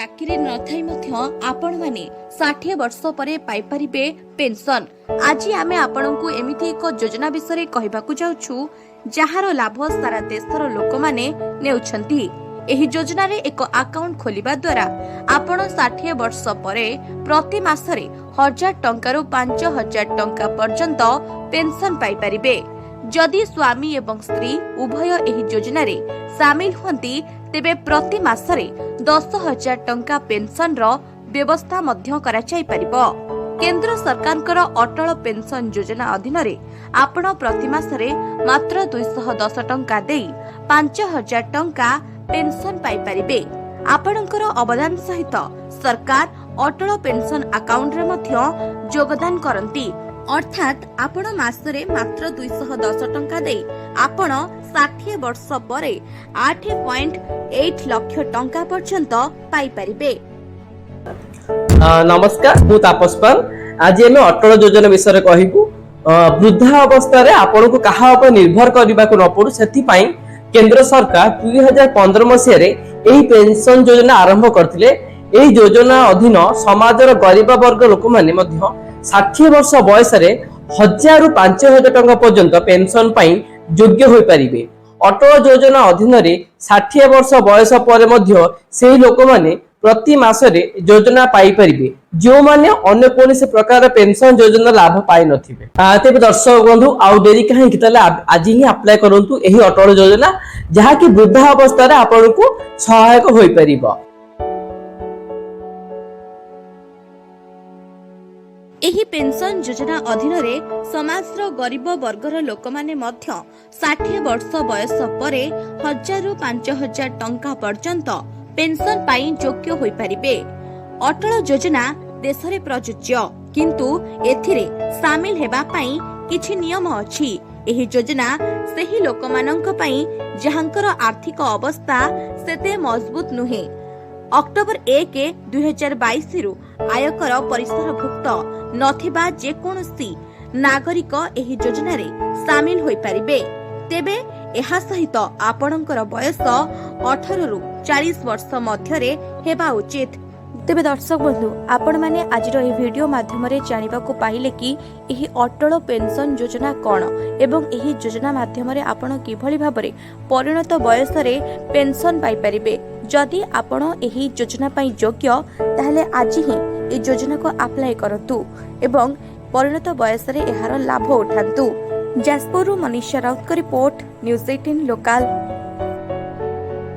चाकरी नथाई मध्य आपण माने 60 वर्ष परे पाई परिबे पेंशन। आज आमे आपनकु एमिति एक योजना विषय कहबाकू जाउछु जहार लाभ सारा देशर लोक माने नेउछंती। एही योजना रे एक अकाउंट खोलिबा द्वारा आपण 60 वर्ष परे प्रति मासरे 1000 टंका रु 5000 टंका पर्यंत पेंशन पाई परिबे। जदि स्वामी एवं स्त्री उभय एही योजना रे शामिल हुंती तेबे प्रति मासरे 10,000 टंका पेंशन रो व्यवस्था मध्य करा जाय परिबो। केंद्र सरकारकर अटल पेंशन योजना अधीन रे आपण प्रति मासरे मात्र 210 टंका देई 5,000 टंका पेंशन पाई परिबे। आपणकर अवदान सहित सरकार अटल पेंशन अकाउंट रे मध्य योगदान करंती। अर्थात आपण मासरे मात्र 210 टंका दे आपण 60 वर्ष परे 8.8 लाख टंका पर्यंत पाई परिबे। नमस्कार, मु तापस पाल। आज हम अटल योजना विषय कहबू। वृद्धा अवस्था रे आपण को कहा ऊपर निर्भर करबा को न पड़ू सेति पई केंद्र सरकार 2015 मसिया रे एही पेंशन योजना आरंभ करथिले। एही योजना अधीन समाजर गरीब वर्ग लोक माने मध्य 60 वर्ष बयस रे 1000 रु 5000 टंका पर्यंत पेंशन पाई योग्य होई परिबे। अटल योजना अधीन रे 60 वर्ष बयस पर मध्य सेही लोक माने प्रति मासरे योजना पाई परिबे जो माने अन्य कोनसे प्रकार पेंशन योजना लाभ पाई नथिबे। तेबे दर्शक बंधु आउ देरी काहे कि तले आज ही अप्लाई करंतु एही अटल योजना जहा कि वृद्धा अवस्था रे आपन को सहायक होई परिबो। एही पेंशन योजना अधीन रे समाजर गरीब वर्गर लोक माने मध्य 60 वर्ष बयस परे 1000 रु 5000 टंका पर्यंत पेंशन पाई योग्य होई परिबे। अटल योजना देश रे प्रযোज्य किंतु एथिरे शामिल हेबा पाई किछि नियम अछि। एही योजना सेही लोक माननक पाई जहांकर आर्थिक अवस्था सेते मजबूत नुहे। अक्टोबर 1 2022 रु आयकर परिसर भुक्त नथिबा जे कोनोसी नागरिक एही योजना रे शामिल होई परिबे। तेबे एहा सहित आपणकर बयस 18 रु 40 वर्ष मध्य रे हेबा उचित। तेबे दर्शक बंधु आपण माने आज रो वीडियो माध्यम रे जानिबा को पाइले कि एही अटल पेंशन योजना कोन एवं एही योजना माध्यम रे आपण किभली भाबरे परिणत बयस रे पेंशन पाई परिबे। जदि आपण एही योजना पाई योग्य ताहले आज ही ए योजना को अप्लाई करतु एवं परिणत बयस रे एहार लाभ उठांतु। जाजपुर मनीषा राउत का रिपोर्ट, न्यूज़ 18 लोकल।